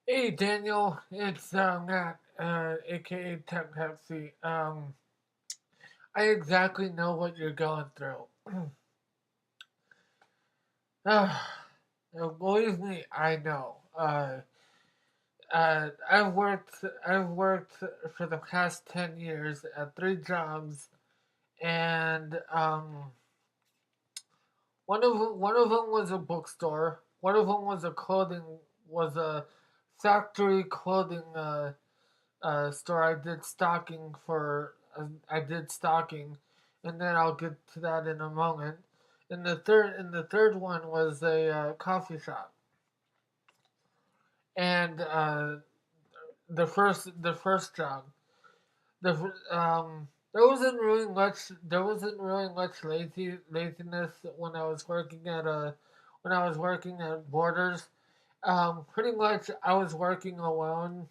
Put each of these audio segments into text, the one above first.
Hey Daniel, it's Matt, aka Tech Pepsi. I exactly know what you're going through. uh, Believe me, I know. I've worked for the past 10 years at 3 jobs, and one of them was a bookstore. One of them was a factory clothing store. I did stocking, and then I'll get to that in a moment. And the third one was a coffee shop. And the first job, there wasn't really much laziness when I was working at Borders. Pretty much I was working alone,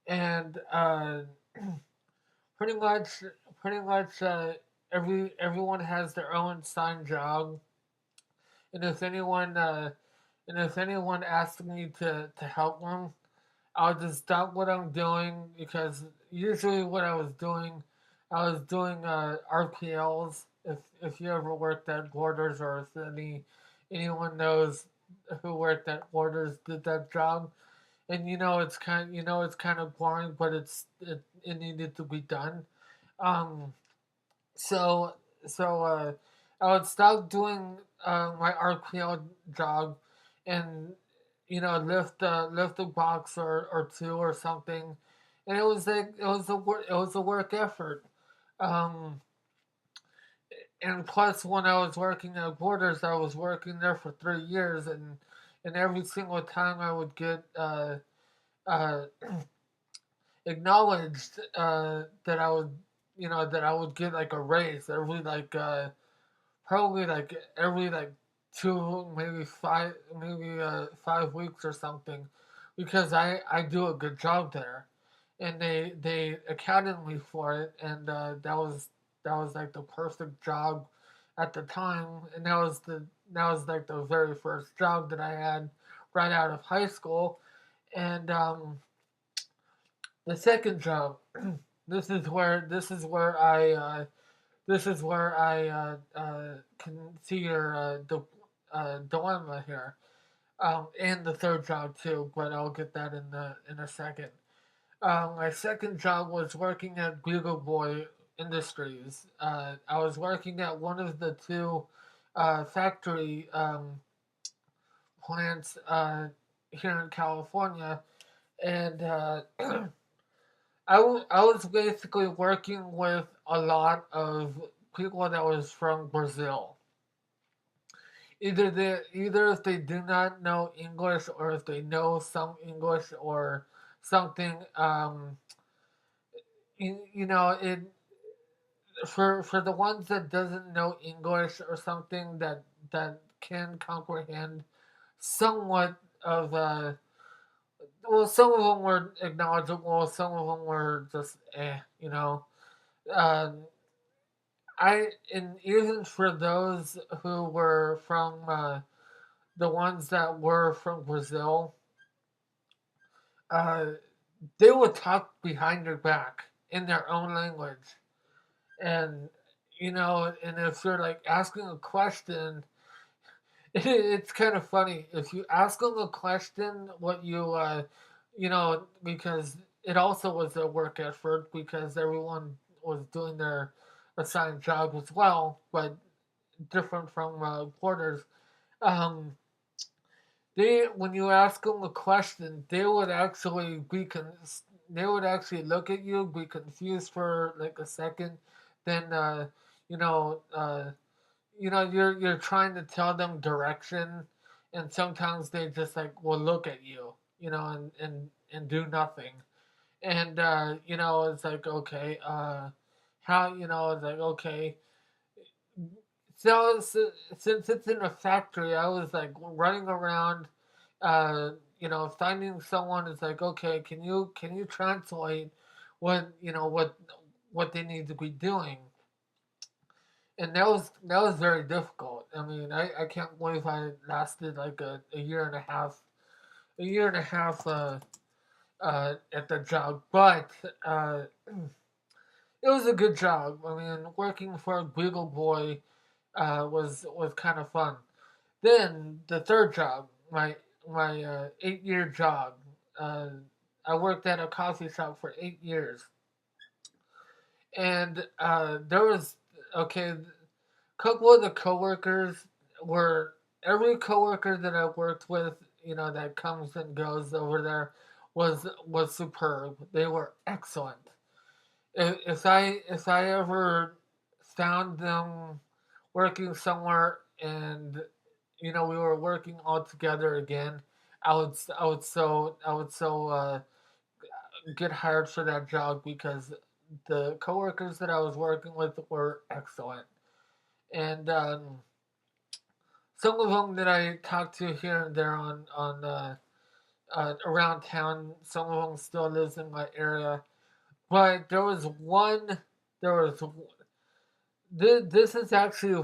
and pretty much pretty much everyone has their own signed job, and if anyone asks me to help them, I'll just stop what I'm doing, because usually what I was doing RPLs. If you ever worked at Borders, or if anyone knows who worked at Borders did that job, and it's kind of boring, but it needed to be done. Um, so so I would stop doing my RPL job, and lift a box or two or something, and it was a work effort. Um, and plus, when I was working at Borders, I was working there for 3 years, and every single time I would get uh, acknowledged, that I would get like a raise every probably like every 2, maybe 5 weeks or something, because I do a good job there, and they accounted me for it, and that was like the perfect job at the time, and that was like the very first job that I had right out of high school. And the second job, this is where I can see your dilemma here, and the third job too. But I'll get that in a second. My second job was working at Google Boy Industries. I was working at one of the two factory plants here in California, and I was basically working with a lot of people that was from Brazil. Either if they do not know English, or if they know some English or something. It for the ones that doesn't know English, or something, that can comprehend somewhat of well, some of them were acknowledgeable, some of them were just Um, and even for those who were from the ones that were from Brazil, uh, they would talk behind your back in their own language, and and if you're like asking a question, it's kind of funny if you ask them a question, because it also was a work effort, because everyone was doing their assigned job as well, but different from Porter's. Um, they When you ask them a question, they would actually look at you, be confused for like a second, then you know uh, you're trying to tell them direction, and sometimes they just like will look at you, and do nothing, and it's like, okay, how it's like, okay. So since it's in a factory, I was like running around, finding someone. Is like, okay, can you translate what they need to be doing? And that was very difficult. I mean, I can't believe I lasted like a year and a half a year and a half at the job, but it was a good job. I mean, working for a Google boy was kind of fun. Then the third job, my 8-year job, uh, I worked at a coffee shop for 8 years, and there was okay. A couple of the coworkers were every coworker that I worked with, that comes and goes over there, was superb. They were excellent. If I ever found them working somewhere and we were working all together again, I would so get hired for that job because the coworkers that I was working with were excellent, and some of them that I talked to here and there on around town. Some of them still lives in my area, but there was one. There was this is actually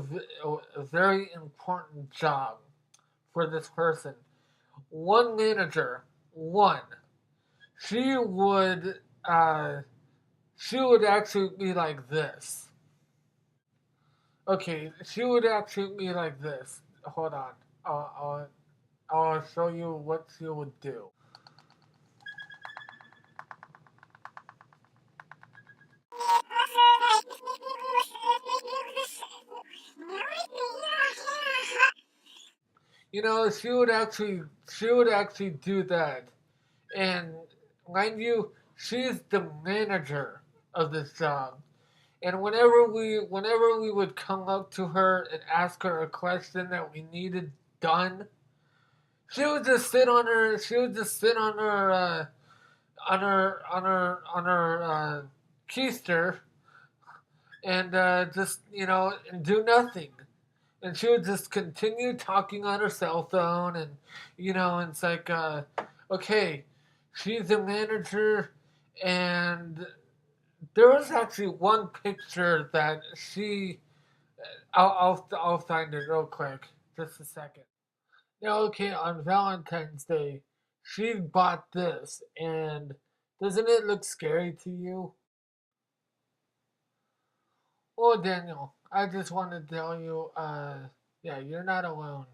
a very important job for this person. One manager, one. She would uh, she would actually be like this. Okay, she would actually be like this. Hold on, I'll I'll show you what she would do. She would actually do that. And mind you, she's the manager of this job. And whenever we would come up to her and ask her a question that we needed done, she would just sit on her keister and just and do nothing. And she would just continue talking on her cell phone, and it's like, okay, she's a manager, and there was actually one picture that I'll find it real quick, just a second. Now, okay, on Valentine's Day, she bought this, and doesn't it look scary to you? Well, Daniel, I just want to tell you, yeah, you're not alone.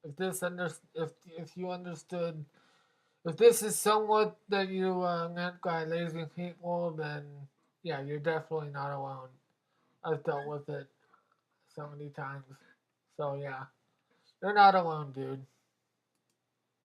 If you understood, if this is somewhat that you meant by lazy people, then yeah, you're definitely not alone. I've dealt with it so many times. So yeah, you're not alone, dude.